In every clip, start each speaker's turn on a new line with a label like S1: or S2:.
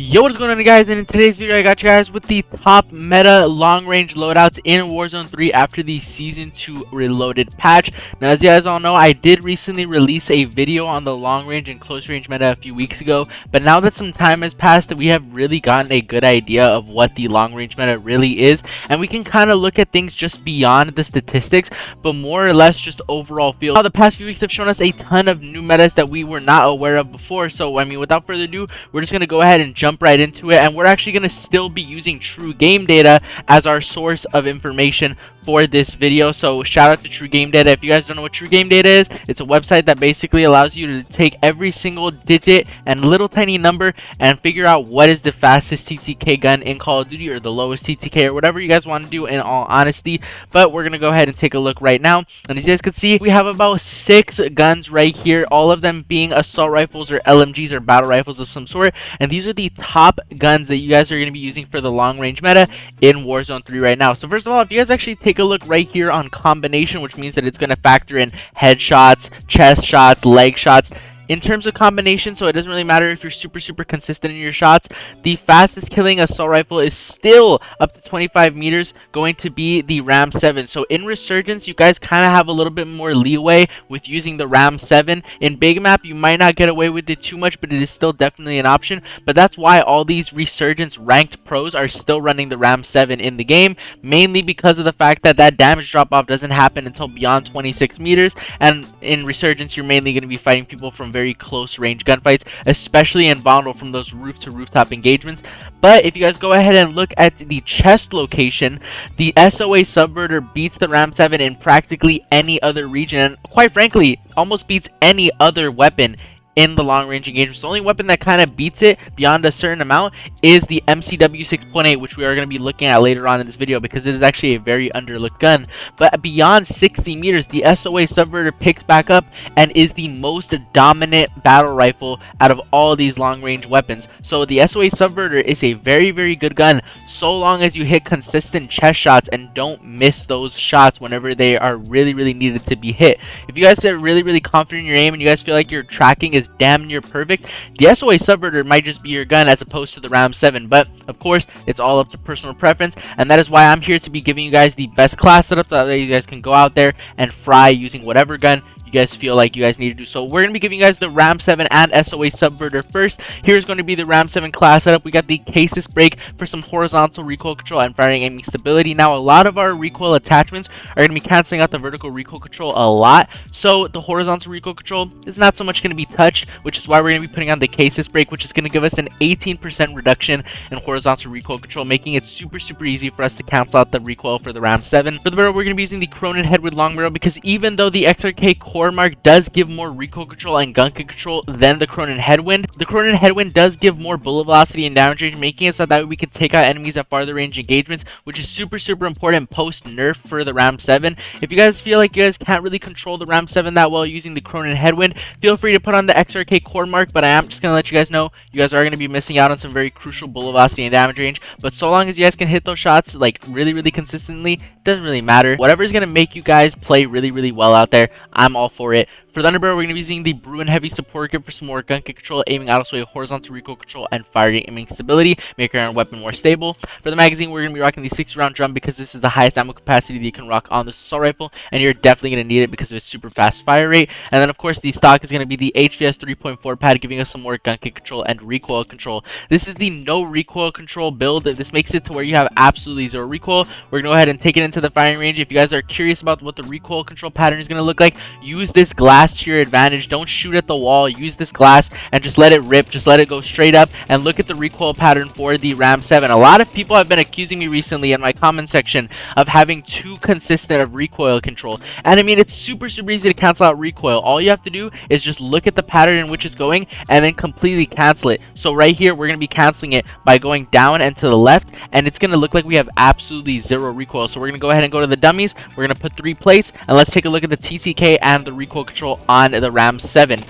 S1: Yo, what is going on, guys? And in today's video I got you guys with the top meta long range loadouts in Warzone 3 after the season 2 reloaded patch. Now, as you guys all know, I did recently release a video on the long range and close range meta a few weeks ago, but now that some time has passed, we have really gotten a good idea of what the long range meta really is, and we can kind of look at things just beyond the statistics, but more or less just overall feel. Now, the past few weeks have shown us a ton of new metas that we were not aware of before, so I mean, without further ado, we're just going to go ahead and jump right into it, and we're actually going to still be using true game data as our source of information for this video. So shout out to True Game Data. If you guys don't know what True Game Data is, it's a website that basically allows you to take every single digit and little tiny number and figure out what is the fastest TTK gun in Call of Duty, or the lowest TTK, or whatever you guys want to do, in all honesty. But we're gonna go ahead and take a look right now, and as you guys can see, we have about 6 guns right here, all of them being assault rifles or LMGs or battle rifles of some sort, and these are the top guns that you guys are going to be using for the long range meta in Warzone 3 right now. So first of all, if you guys actually take a look right here on combination, which means that it's going to factor in headshots, chest shots, leg shots, in terms of combination, so it doesn't really matter if you're super consistent in your shots. The fastest killing assault rifle is still up to 25 meters going to be the Ram 7. So in Resurgence, you guys kind of have a little bit more leeway with using the Ram 7. In Big Map, you might not get away with it too much, but it is still definitely an option. But that's why all these Resurgence ranked pros are still running the Ram 7 in the game, mainly because of the fact that that damage drop off doesn't happen until beyond 26 meters, and in Resurgence, you're mainly going to be fighting people from very close range gunfights, especially in Vulnerable from those roof to rooftop engagements. But if you guys go ahead and look at the chest location, the SOA Subverter beats the Ram 7 in practically any other region, and quite frankly almost beats any other weapon in the long range engagement. The only weapon that kind of beats it beyond a certain amount is the MCW 6.8, which we are going to be looking at later on in this video because it is actually a very underlooked gun. But beyond 60 meters, the SOA Subverter picks back up and is the most dominant battle rifle out of all these long range weapons. So the SOA Subverter is a very good gun so long as you hit consistent chest shots and don't miss those shots whenever they are really needed to be hit. If you guys are really confident in your aim and you guys feel like your tracking is damn near perfect, the SOA Subverter might just be your gun as opposed to the Ram 7. But of course, it's all up to personal preference, and that is why I'm here to be giving you guys the best class setup so that you guys can go out there and fry using whatever gun you guys feel like you guys need to do. So we're going to be giving you guys the Ram 7 and SOA Subverter first. Here's going to be the Ram 7 class setup. We got the Cases Break for some horizontal recoil control and firing aiming stability. Now, a lot of our recoil attachments are going to be canceling out the vertical recoil control a lot, so the horizontal recoil control is not so much going to be touched, which is why we're going to be putting on the Cases Break, which is going to give us an 18% reduction in horizontal recoil control, making it super easy for us to cancel out the recoil for the Ram 7. For the barrel, we're going to be using the Cronin Headwood long barrel because even though the XRK Core Mark does give more recoil control and gun control than the Cronin Headwind, the Cronin Headwind does give more bullet velocity and damage range, making it so that we can take out enemies at farther range engagements, which is super important post nerf for the Ram 7. If you guys feel like you guys can't really control the Ram 7 that well using the Cronin Headwind, feel free to put on the XRK Core Mark, but I am just going to let you guys know you guys are going to be missing out on some very crucial bullet velocity and damage range. But so long as you guys can hit those shots like really consistently, it doesn't really matter. Whatever is going to make you guys play really well out there, I'm all for it. For the underbarrel, we're going to be using the Bruin Heavy Support Kit for some more gun kick control, aiming out of sway, horizontal recoil control, and firing aiming stability, making our weapon more stable. For the magazine, we're going to be rocking the 60-round drum because this is the highest ammo capacity that you can rock on this assault rifle, and you're definitely going to need it because of its super fast fire rate. And then, of course, the stock is going to be the HVS 3.4 pad, giving us some more gun kick control and recoil control. This is the no recoil control build. This makes it to where you have absolutely zero recoil. We're going to go ahead and take it into the firing range. If you guys are curious about what the recoil control pattern is going to look like, use this glass to your advantage. Don't shoot at the wall. Use this glass and just let it rip. Just let it go straight up, and look at the recoil pattern for the Ram 7. A lot of people have been accusing me recently in my comment section of having too consistent of recoil control, and I mean, it's super easy to cancel out recoil. All you have to do is just look at the pattern in which it's going and then completely cancel it. So right here, we're going to be canceling it by going down and to the left, and it's going to look like we have absolutely zero recoil. So we're going to go ahead and go to the dummies. We're going to put 3 plates, and let's take a look at the TTK and the recoil control on the Ram 7.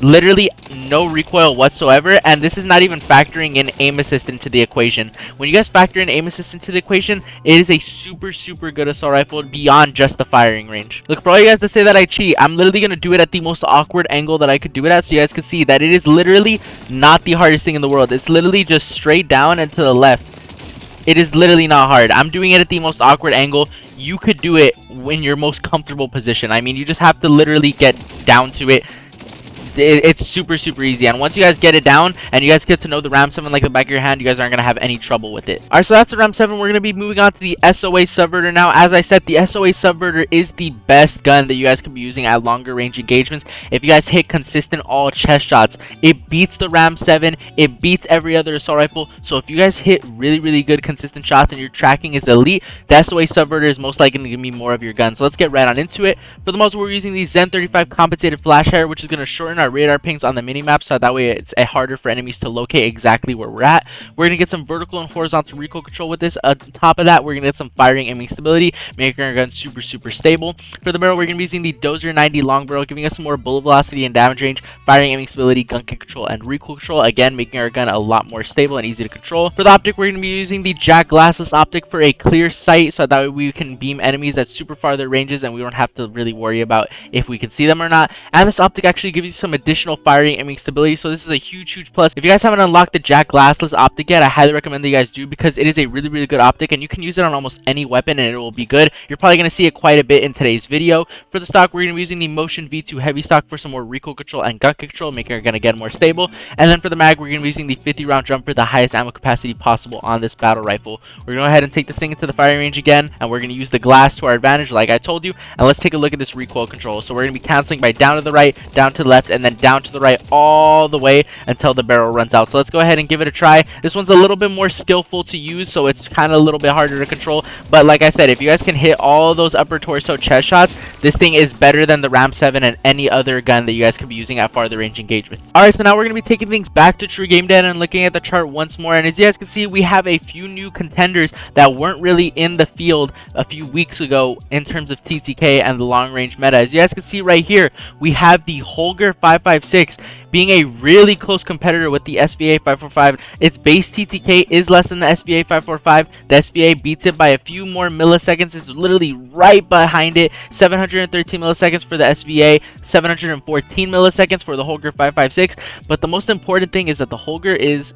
S1: literally no recoil whatsoever, and this is not even factoring in aim assist into the equation. When you guys factor in aim assist into the equation, it is a super good assault rifle beyond just the firing range. Look, for all you guys to say that I cheat, I'm literally going to do it at the most awkward angle that I could do it at, so you guys can see that it is literally not the hardest thing in the world. It's literally just straight down and to the left. It is literally not hard. I'm doing it at the most awkward angle. You could do it in your most comfortable position. I mean, you just have to literally get down to it. It's super easy, and once you guys get it down and you guys get to know the Ram 7 like the back of your hand, you guys aren't going to have any trouble with it. Alright, so that's the Ram 7. We're going to be moving on to the SOA Subverter now. As I said, the SOA Subverter is the best gun that you guys can be using at longer range engagements. If you guys hit consistent all chest shots, it beats the Ram 7, it beats every other assault rifle. So if you guys hit really good consistent shots and your tracking is elite, the SOA Subverter is most likely going to be more of your gun. So let's get right on into it. For the most, we're using the Zen 35 compensated flash hair, which is going to shorten our radar pings on the minimap, so that way it's harder for enemies to locate exactly where we're at. We're going to get some vertical and horizontal recoil control with this. On top of that, we're going to get some firing aiming stability, making our gun super stable. For the barrel, we're going to be using the Dozer 90 long barrel, giving us some more bullet velocity and damage range, firing aiming stability, gun kick control, and recoil control, again making our gun a lot more stable and easy to control. For the optic, we're going to be using the Jack glassless optic for a clear sight, so that way we can beam enemies at super farther ranges and we don't have to really worry about if we can see them or not. And this optic actually gives you some additional firing aiming stability, so this is a huge plus. If you guys haven't unlocked the Jack glassless optic yet, I highly recommend that you guys do, because it is a really good optic and you can use it on almost any weapon and it will be good. You're probably going to see it quite a bit in today's video. For the stock, we're going to be using the Motion V2 heavy stock for some more recoil control and gun control, making our gun again more stable. And then for the mag, we're going to be using the 50 round drum for the highest ammo capacity possible on this battle rifle. We're going to go ahead and take this thing into the firing range again, and we're going to use the glass to our advantage like I told you. And let's take a look at this recoil control. So we're going to be canceling by down to the right, down to the left, and then down to the right all the way until the barrel runs out. So let's go ahead and give it a try. This one's a little bit more skillful to use, so it's kind of a little bit harder to control, but like I said, if you guys can hit all those upper torso chest shots, this thing is better than the Ram 7 and any other gun that you guys could be using at farther range engagements. Alright, so now we're going to be taking things back to True Game Data and looking at the chart once more, and as you guys can see, we have a few new contenders that weren't really in the field a few weeks ago in terms of TTK and the long range meta. As you guys can see right here, we have the Holger 556 being a really close competitor with the SVA 545. Its base TTK is less than the SVA 545. The SVA beats it by a few more milliseconds. It's literally right behind it. 713 milliseconds for the SVA, 714 milliseconds for the Holger 556. But the most important thing is that the Holger is,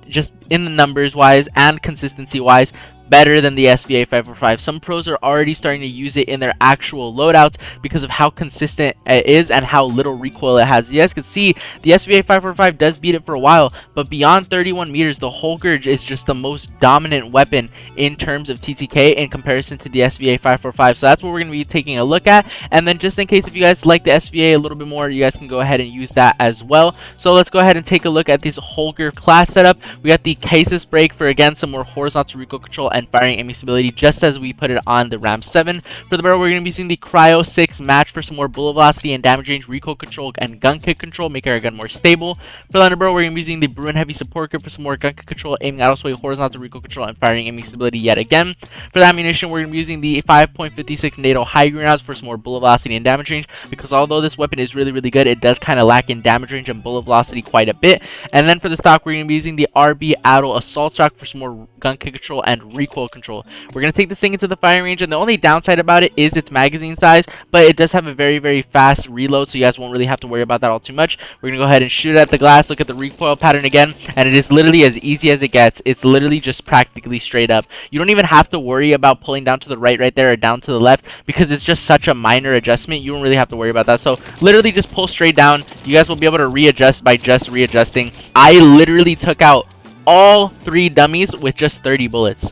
S1: just in the numbers wise and consistency wise, better than the SVA 545. Some pros are already starting to use it in their actual loadouts because of how consistent it is and how little recoil it has. You guys can see the SVA 545 does beat it for a while, but beyond 31 meters, the Holger is just the most dominant weapon in terms of TTK in comparison to the SVA 545. So that's what we're going to be taking a look at. And then just in case if you guys like the SVA a little bit more, you guys can go ahead and use that as well. So let's go ahead and take a look at this Holger class setup. We got the cases break for, again, some more horizontal recoil control and firing aiming stability, just as we put it on the Ram 7. For the barrel, we're going to be using the Cryo 6 match for some more bullet velocity and damage range, recoil control, and gun kick control, making our gun more stable. For the underbarrel, we're going to be using the Bruin Heavy support grip for some more gun kick control, aiming out of horizontal recoil control, and firing aiming stability yet again. For the ammunition, we're going to be using the 5.56 NATO high rounds for some more bullet velocity and damage range, because although this weapon is really good, it does kind of lack in damage range and bullet velocity quite a bit. And then for the stock, we're going to be using the RB Adel assault stock for some more gun kick control and recoil control. We're going to take this thing into the firing range, and the only downside about it is its magazine size, but it does have a very fast reload, so you guys won't really have to worry about that all too much. We're going to go ahead and shoot it at the glass, look at the recoil pattern again, and it is literally as easy as it gets. It's literally just practically straight up. You don't even have to worry about pulling down to the right there or down to the left, because it's just such a minor adjustment. You don't really have to worry about that. So literally just pull straight down. You guys will be able to readjust by just readjusting. I literally took out all 3 dummies with just 30 bullets.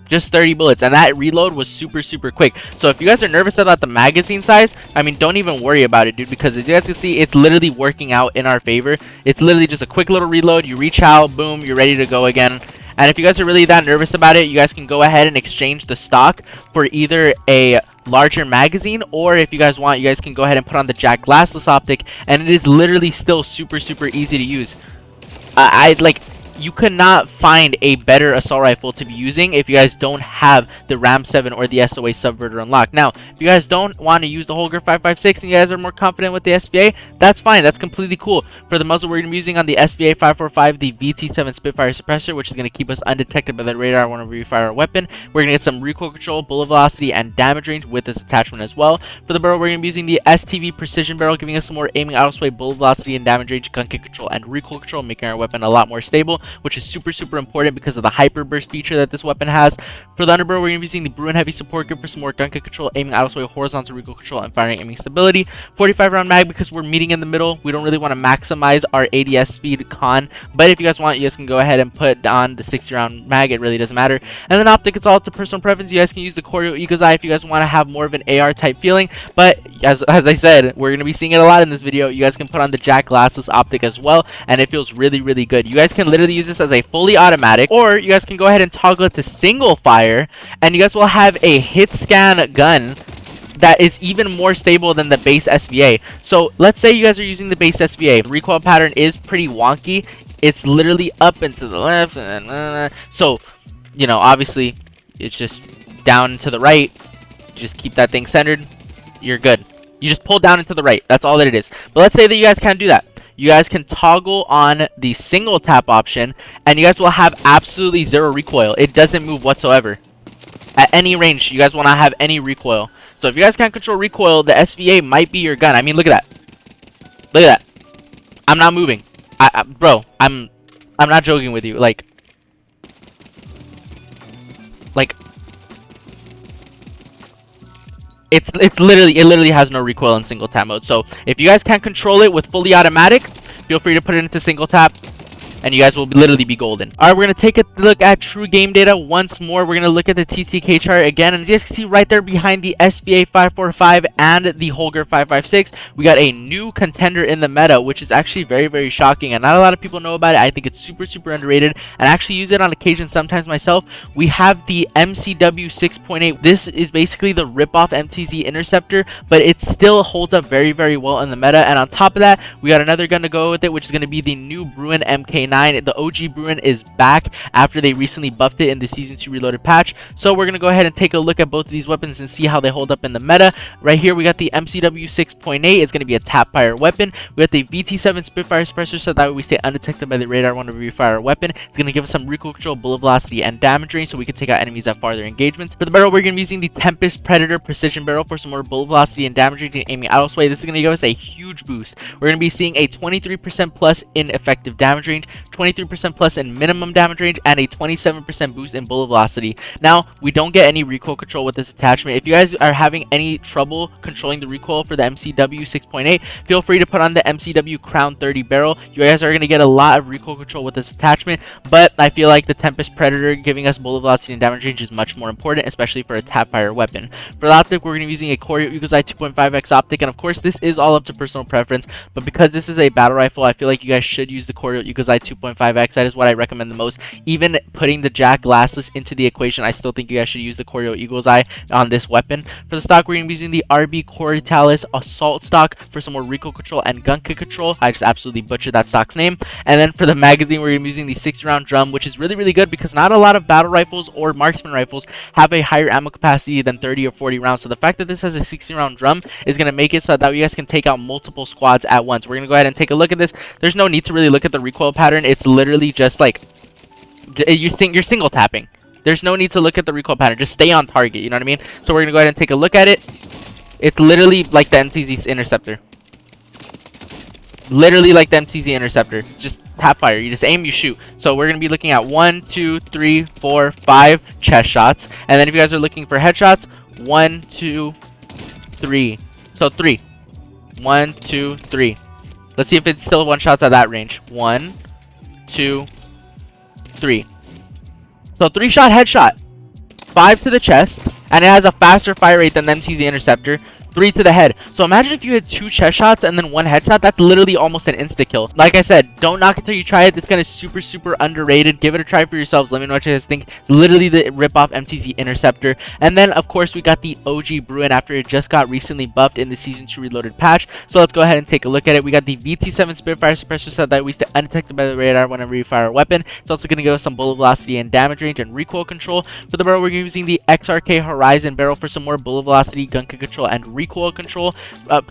S1: Just 30 bullets, and that reload was super quick. So if you guys are nervous about the magazine size, I mean, don't even worry about it, dude, because as you guys can see, it's literally working out in our favor. It's literally just a quick little reload. You reach out, boom, you're ready to go again. And if you guys are really that nervous about it, you guys can go ahead and exchange the stock for either a larger magazine, or if you guys want, you guys can go ahead and put on the Jack glassless optic, and it is literally still super easy to use. you could not find a better assault rifle to be using if you guys don't have the Ram 7 or the SOA subverter unlocked. Now, if you guys don't want to use the Holger 556 and you guys are more confident with the SVA, that's fine. That's completely cool. For the muzzle, we're going to be using on the SVA 545 the VT7 Spitfire suppressor, which is going to keep us undetected by the radar whenever we fire our weapon. We're going to get some recoil control, bullet velocity, and damage range with this attachment as well. For the barrel, we're going to be using the STV precision barrel, giving us some more aiming out of sway, bullet velocity, and damage range, gun kick control, and recoil control, making our weapon a lot more stable, which is super important because of the hyper burst feature that this weapon has. For the underbarrel, we're going to be using the Bruin heavy support grip for some more gun kick control, aiming out of sway, horizontal recoil control, and firing aiming stability. 45 round mag because we're meeting in the middle. We don't really want to maximize our ADS speed con, but if you guys want, you guys can go ahead and put on the 60 round mag. It really doesn't matter. And then optic, it's all up to personal preference. You guys can use the Corio Eagle's Eye if you guys want to have more of an AR type feeling, but as I said, we're going to be seeing it a lot in this video. You guys can put on the Jack glassless optic as well, and it feels really good. You guys can literally use this as a fully automatic, or you guys can go ahead and toggle it to single fire, and you guys will have a hit scan gun that is even more stable than the base SVA. So let's say you guys are using the base SVA. The recoil pattern is pretty wonky. It's literally up and to the left, and so, you know, obviously it's just down and to the right. Just keep that thing centered, you're good. You just pull down and to the right. That's all that it is. But let's say that you guys can't do that. You guys can toggle on the single tap option, and you guys will have absolutely zero recoil. It doesn't move whatsoever. At any range, you guys will not have any recoil. So if you guys can't control recoil, the SVA might be your gun. I mean, look at that. Look at that. I'm not moving. Bro, I'm not joking with you. Like it literally has no recoil in single tap mode. So if you guys can't control it with fully automatic, feel free to put it into single tap, and you guys will literally be golden. Alright, we're going to take a look at true game data once more. We're going to look at the TTK chart again, and as you guys can see right there behind the SVA 545 and the Holger 556, we got a new contender in the meta, which is actually very shocking, and not a lot of people know about it. I think it's super underrated, and I actually use it on occasion sometimes myself. We have the MCW 6.8. This is basically the rip-off MTZ interceptor, but it still holds up very well in the meta, and on top of that, we got another gun to go with it, which is going to be the new Bruin MK9. The OG Bruin is back after they recently buffed it in the Season 2 Reloaded patch. So we're going to go ahead and take a look at both of these weapons and see how they hold up in the meta. Right here, we got the MCW 6.8. It's going to be a tap fire weapon. We got the VT7 Spitfire suppressor, so that way we stay undetected by the radar whenever we fire a weapon. It's going to give us some recoil control, bullet velocity, and damage range, so we can take out enemies at farther engagements. For the barrel, we're going to be using the Tempest Predator precision barrel for some more bullet velocity and damage range and aiming out of sway. This is going to give us a huge boost. We're going to be seeing a 23% plus in effective damage range, 23% plus in minimum damage range, and a 27% boost in bullet velocity. Now, we don't get any recoil control with this attachment. If you guys are having any trouble controlling the recoil for the MCW 6.8, feel free to put on the MCW Crown 30 barrel. You guys are going to get a lot of recoil control with this attachment, but I feel like the Tempest Predator giving us bullet velocity and damage range is much more important, especially for a tap fire weapon. For the optic, we're going to be using a Corio Eagle's Eye 2.5x optic, and of course, this is all up to personal preference, but because this is a battle rifle, I feel like you guys should use the Corio Eagle's Eye 2.5x. That is what I recommend the most. Even putting the Jack glassless into the equation, I still think you guys should use the Corio Eagle's Eye on this weapon. For the stock, we're going to be using the RB Coritalis Assault stock for some more recoil control and gun kick control. I just absolutely butchered that stock's name. And then for the magazine, we're going to be using the 60 round drum, which is really good because not a lot of battle rifles or marksman rifles have a higher ammo capacity than 30 or 40 rounds. So the fact that this has a 60 round drum is going to make it so that you guys can take out multiple squads at once. We're going to go ahead and take a look at this. There's no need to really look at the recoil pattern. It's literally just like you're single tapping. There's no need to look at the recoil pattern. Just stay on target, you know what I mean? So we're gonna go ahead and take a look at it. It's literally like the MTZ interceptor. Literally like the MTZ interceptor. It's just tap fire. You just aim, you shoot. So we're gonna be looking at 1, 2, 3, 4, 5 chest shots, and then if you guys are looking for headshots, 1, 2, 3. So 3. 1, 2, 3. Let's see if it's still one shots at that range. 1, 2, 3. So 3-shot headshot, 5 to the chest, and it has a faster fire rate than the MTZ interceptor. 3 to the head. So imagine if you had 2 chest shots and then 1 headshot. That's literally almost an insta kill. Like I said, don't knock it till you try it. This gun is super underrated. Give it a try for yourselves. Let me know what you guys think. It's literally the rip-off MTZ Interceptor. And then of course we got the OG Bruin after it just got recently buffed in the Season 2 Reloaded patch. So let's go ahead and take a look at it. We got the VT7 Spitfire suppressor set that we stay undetected by the radar whenever you fire a weapon. It's also going to give us some bullet velocity and damage range and recoil control. For the barrel, we're using the XRK Horizon barrel for some more bullet velocity, gun kick control, and recoil control.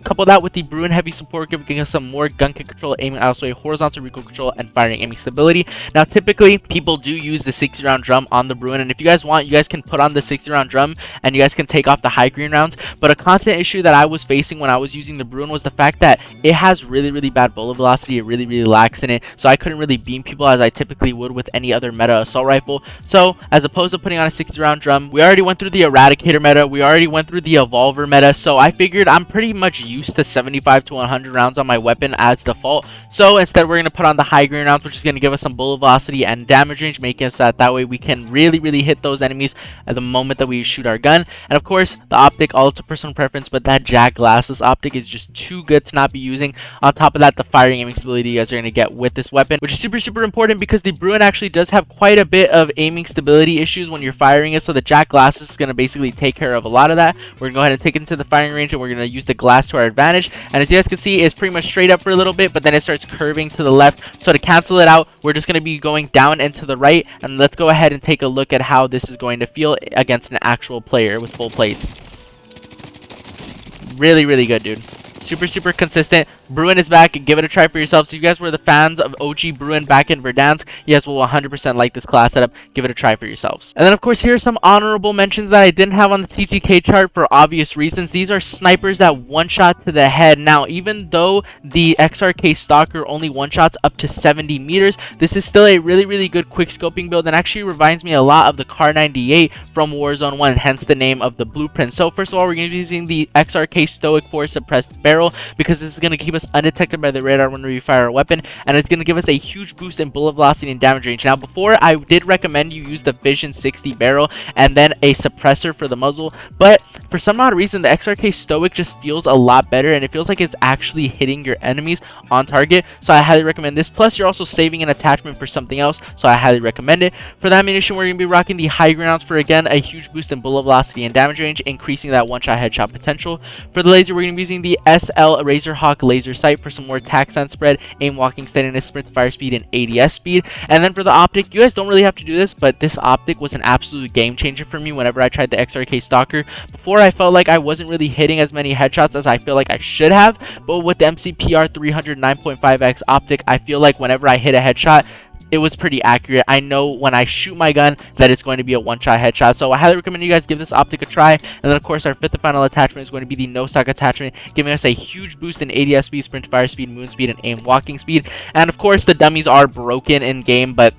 S1: Couple that with the Bruin heavy support, giving us some more gun kick control, aiming also a horizontal recoil control, and firing aiming stability. Now typically people do use the 60 round drum on the Bruin, and if you guys want, you guys can put on the 60 round drum and you guys can take off the high green rounds. But a constant issue that I was facing when I was using the Bruin was the fact that it has really bad bullet velocity. It really lacks in it, so I couldn't really beam people as I typically would with any other meta assault rifle. So as opposed to putting on a 60 round drum, we already went through the Eradicator meta, we already went through the Evolver meta, so I figured I'm pretty much used to 75 to 100 rounds on my weapon as default. So instead we're going to put on the high green rounds, which is going to give us some bullet velocity and damage range, making us that way we can really hit those enemies at the moment that we shoot our gun. And of course the optic, all to personal preference, but that Jack Glasses optic is just too good to not be using. On top of that, the firing aiming stability you guys are going to get with this weapon, which is super important because the Bruin actually does have quite a bit of aiming stability issues when you're firing it. So the Jack Glasses is going to basically take care of a lot of that. We're going to go ahead and take it into the firing range, and we're going to use the glass to our advantage. And as you guys can see, it's pretty much straight up for a little bit, but then it starts curving to the left. So to cancel it out, we're just going to be going down and to the right. And let's go ahead and take a look at how this is going to feel against an actual player with full plates. Really good, dude. Super consistent. Bruin is back. Give it a try for yourselves. If you guys were the fans of OG Bruin back in Verdansk, you guys will 100% like this class setup. Give it a try for yourselves. And then of course, here are some honorable mentions that I didn't have on the TTK chart for obvious reasons. These are snipers that one shot to the head. Now, even though the XRK Stalker only one shots up to 70 meters, this is still a really good quick scoping build, and actually reminds me a lot of the Kar98 from Warzone 1, hence the name of the blueprint. So first of all, we're going to be using the XRK Stoic 4 suppressed barrel because this is going to keep us undetected by the radar when we fire a weapon, and it's going to give us a huge boost in bullet velocity and damage range. Now, before I did recommend you use the Vision 60 barrel and then a suppressor for the muzzle, but for some odd reason the XRK Stoic just feels a lot better, and it feels like it's actually hitting your enemies on target. So I highly recommend this. Plus you're also saving an attachment for something else, so I highly recommend it. For the ammunition, we're going to be rocking the high green rounds for, again, a huge boost in bullet velocity and damage range, increasing that one-shot headshot potential. For the laser, we're going to be using the SL Razorhawk laser sight for some more tac sense spread, aim, walking, steadiness, sprint, fire speed, and ADS speed. And then for the optic, you guys don't really have to do this, but this optic was an absolute game changer for me whenever I tried the XRK Stalker. Before, I felt like I wasn't really hitting as many headshots as I feel like I should have, but with the MCPR 300 9.5x optic, I feel like whenever I hit a headshot, it was pretty accurate. I know when I shoot my gun that it's going to be a one-shot headshot. So I highly recommend you guys give this optic a try. And then of course our fifth and final attachment is going to be the no stock attachment, giving us a huge boost in ADS speed, sprint, fire speed, moon speed, and aim, walking speed. And of course the dummies are broken in game, but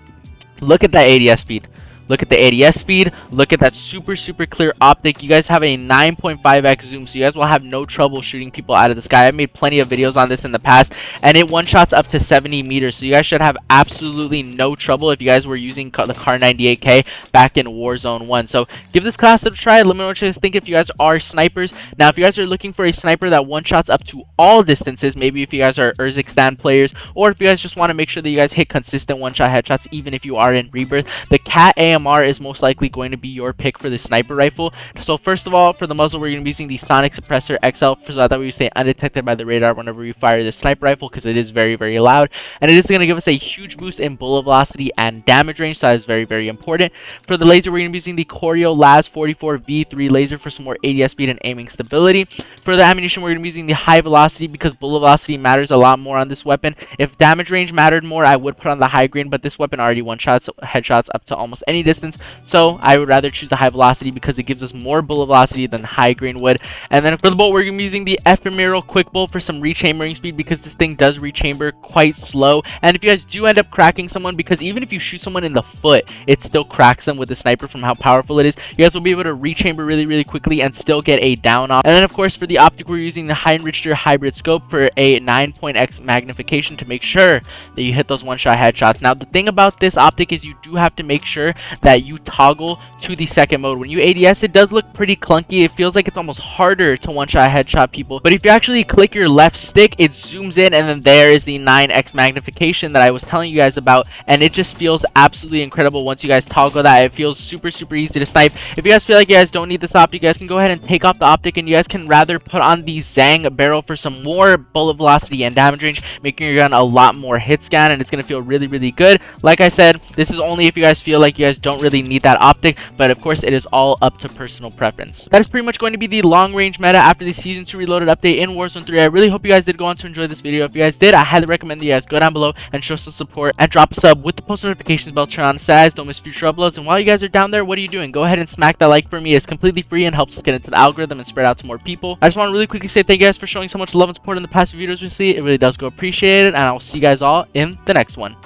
S1: look at that ADS speed. Look at the ADS speed. Look at that super clear optic. You guys have a 9.5x zoom, so you guys will have no trouble shooting people out of the sky. I've made plenty of videos on this in the past, and it one-shots up to 70 meters, so you guys should have absolutely no trouble if you guys were using the Kar98K back in Warzone 1. So give this class a try. Let me know what you guys think if you guys are snipers. Now, if you guys are looking for a sniper that one-shots up to all distances, maybe if you guys are Urzikstan players, or if you guys just want to make sure that you guys hit consistent one-shot headshots even if you are in Rebirth, the Cat AMR is most likely going to be your pick for the sniper rifle. So first of all, for the muzzle, we're going to be using the Sonic Suppressor XL so that we stay undetected by the radar whenever we fire the sniper rifle, because it is very loud, and it is going to give us a huge boost in bullet velocity and damage range, so that is very important. For the laser, we're going to be using the Corio Laz 44 V3 laser for some more ADS speed and aiming stability. For the ammunition, we're going to be using the high velocity because bullet velocity matters a lot more on this weapon. If damage range mattered more, I would put on the high green, but this weapon already one-shots headshots up to almost any distance, so I would rather choose the high velocity because it gives us more bullet velocity than high green would. And then for the bolt, we're going to be using the ephemeral quick bolt for some rechambering speed because this thing does rechamber quite slow. And if you guys do end up cracking someone, because even if you shoot someone in the foot, it still cracks them with the sniper from how powerful it is, you guys will be able to rechamber really quickly and still get a down off. And then of course for the optic, we're using the high enrichter hybrid scope for a 9.x magnification to make sure that you hit those one-shot headshots. Now the thing about this optic is you do have to make sure that you toggle to the second mode. When you ADS, it does look pretty clunky. It feels like it's almost harder to one-shot headshot people, but if you actually click your left stick, it zooms in, and then there is the 9x magnification that I was telling you guys about, and it just feels absolutely incredible once you guys toggle that. It feels super easy to snipe. If you guys feel like you guys don't need this optic, you guys can go ahead and take off the optic, and you guys can rather put on the Zang barrel for some more bullet velocity and damage range, making your gun a lot more hit scan, and it's going to feel really good. Like I said, this is only if you guys feel like you guys don't really need that optic, but of course it is all up to personal preference. That is pretty much going to be the long range meta after the Season 2 Reloaded update in Warzone 3. I really hope you guys did go on to enjoy this video. If you guys did, I highly recommend that you guys go down below and show some support and drop a sub with the post notifications bell turned on so guys don't miss future uploads. And while you guys are down there, what are you doing? Go ahead and smack that like for me. It's completely free and helps us get into the algorithm and spread out to more people. I just want to really quickly say thank you guys for showing so much love and support in the past few videos recently. It really does go appreciated, and I will see you guys all in the next one.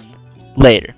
S1: Later.